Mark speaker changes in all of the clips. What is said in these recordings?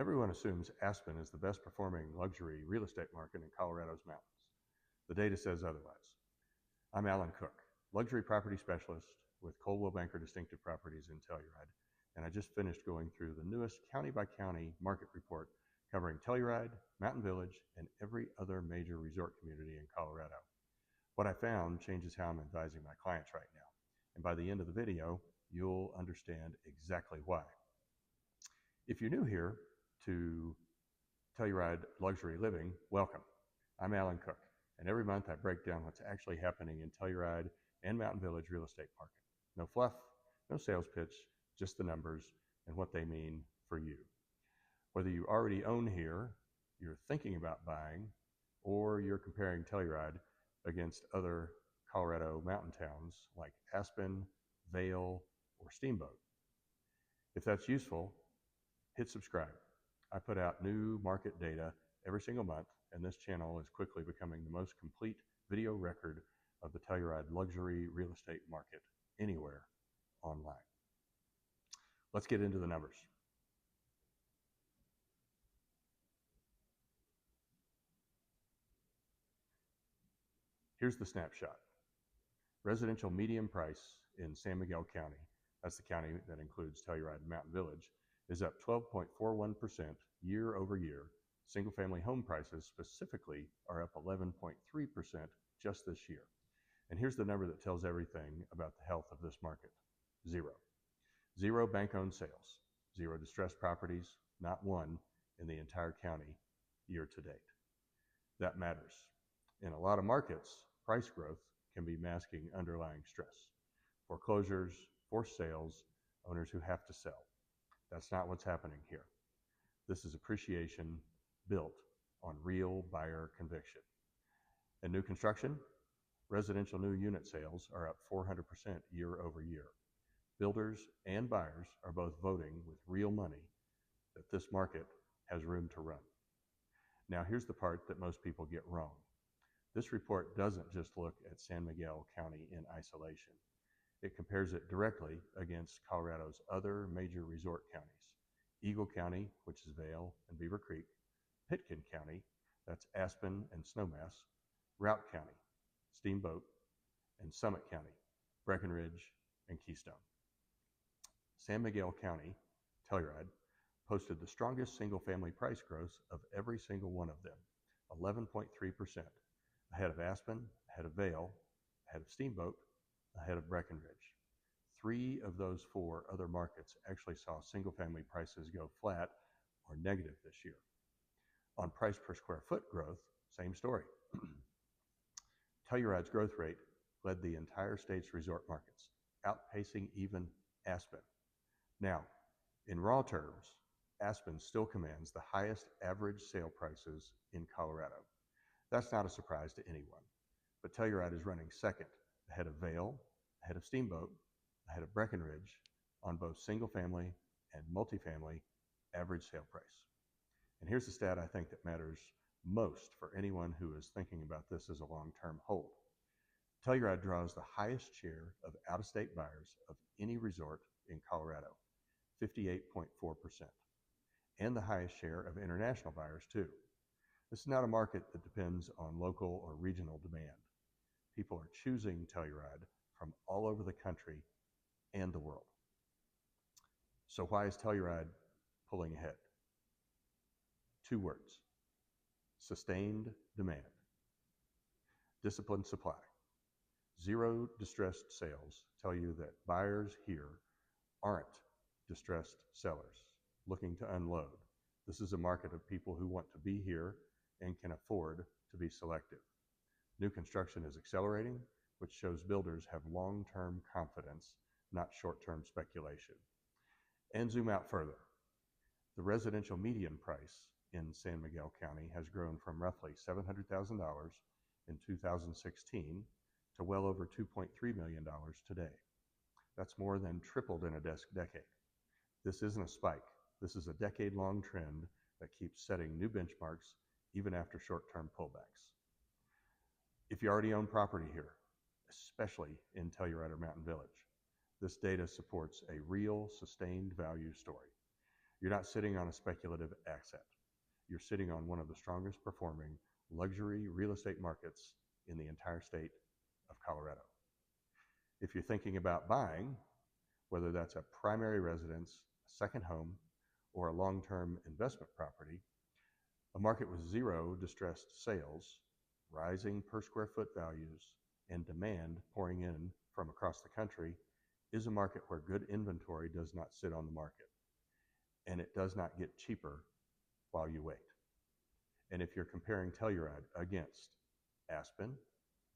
Speaker 1: Everyone assumes Aspen is the best performing luxury real estate market in Colorado's mountains. The data says otherwise. I'm Alan Cook, luxury property specialist with Coldwell Banker Distinctive Properties in Telluride, and I just finished going through the newest county-by-county market report covering Telluride, Mountain Village, and every other major resort community in Colorado. What I found changes how I'm advising my clients right now, and by the end of the video, you'll understand exactly why. If you're new here to Telluride Luxury Living, welcome. I'm Alan Cook, and every month I break down what's actually happening in Telluride and Mountain Village real estate market. No fluff, no sales pitch, just the numbers and what they mean for you. Whether you already own here, you're thinking about buying, or you're comparing Telluride against other Colorado mountain towns like Aspen, Vail, or Steamboat. If that's useful, hit subscribe. I put out new market data every single month, and this channel is quickly becoming the most complete video record of the Telluride luxury real estate market anywhere online. Let's get into the numbers. Here's the snapshot. Residential median price in San Miguel County, that's the county that includes Telluride and Mountain Village, is up 12.41% year over year. Single-family home prices specifically are up 11.3% just this year. And here's the number that tells everything about the health of this market. Zero. Zero bank-owned sales. Zero distressed properties, not one in the entire county year to date. That matters. In a lot of markets, price growth can be masking underlying stress. Foreclosures, forced sales, owners who have to sell. That's not what's happening here. This is appreciation built on real buyer conviction. In new construction, residential new unit sales are up 400% year over year. Builders and buyers are both voting with real money that this market has room to run. Now here's the part that most people get wrong. This report doesn't just look at San Miguel County in isolation. It compares it directly against Colorado's other major resort counties. Eagle County, which is Vail and Beaver Creek, Pitkin County, that's Aspen and Snowmass, Routt County, Steamboat, and Summit County, Breckenridge and Keystone. San Miguel County, Telluride, posted the strongest single-family price growth of every single one of them, 11.3%, ahead of Aspen, ahead of Vail, ahead of Steamboat, ahead of Breckenridge. 3 of those 4 other markets actually saw single-family prices go flat or negative this year. On price per square foot growth, same story. Telluride's growth rate led the entire state's resort markets, outpacing even Aspen. Now, in raw terms, Aspen still commands the highest average sale prices in Colorado. That's not a surprise to anyone, but Telluride is running second, ahead of Vail, ahead of Steamboat, ahead of Breckenridge on both single-family and multifamily average sale price. And here's the stat I think that matters most for anyone who is thinking about this as a long-term hold. Telluride draws the highest share of out-of-state buyers of any resort in Colorado, 58.4%, and the highest share of international buyers too. This is not a market that depends on local or regional demand. People are choosing Telluride from all over the country and the world. So why is Telluride pulling ahead? 2 words: sustained demand, disciplined supply. Zero distressed sales tell you that buyers here aren't distressed sellers looking to unload. This is a market of people who want to be here and can afford to be selective. New construction is accelerating, which shows builders have long-term confidence, not short-term speculation. And zoom out further. The residential median price in San Miguel County has grown from roughly $700,000 in 2016 to well over $2.3 million today. That's more than tripled in a decade. This isn't a spike. This is a decade-long trend that keeps setting new benchmarks even after short-term pullbacks. If you already own property here, especially in Telluride or Mountain Village, this data supports a real sustained value story. You're not sitting on a speculative asset. You're sitting on one of the strongest performing luxury real estate markets in the entire state of Colorado. If you're thinking about buying, whether that's a primary residence, a second home, or a long-term investment property, a market with zero distressed sales, rising per square foot values, and demand pouring in from across the country is a market where good inventory does not sit on the market, and it does not get cheaper while you wait. And if you're comparing Telluride against Aspen,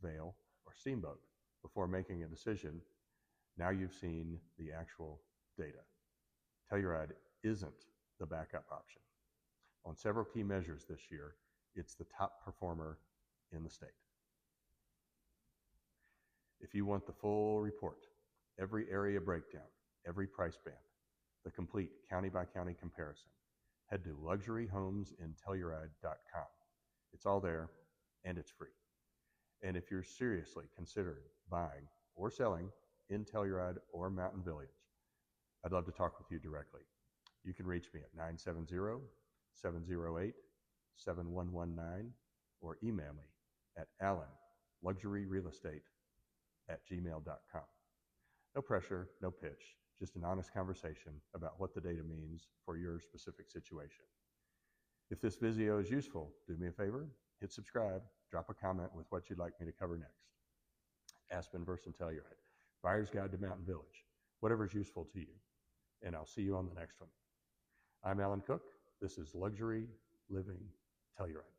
Speaker 1: Vail, or Steamboat before making a decision, now you've seen the actual data. Telluride isn't the backup option. On several key measures this year, it's the top performer in the state. If you want the full report, every area breakdown, every price band, the complete county-by-county comparison, head to luxuryhomesinTelluride.com. It's all there, and it's free. And if you're seriously considering buying or selling in Telluride or Mountain Village, I'd love to talk with you directly. You can reach me at 970-708-7119 or email me at allenluxuryrealestate@gmail.com. No pressure, no pitch, just an honest conversation about what the data means for your specific situation. If this video is useful, do me a favor, hit subscribe, drop a comment with what you'd like me to cover next. Aspen versus Telluride, Buyer's Guide to Mountain Village, whatever's useful to you. And I'll see you on the next one. I'm Alan Cook. This is Luxury Living Telluride.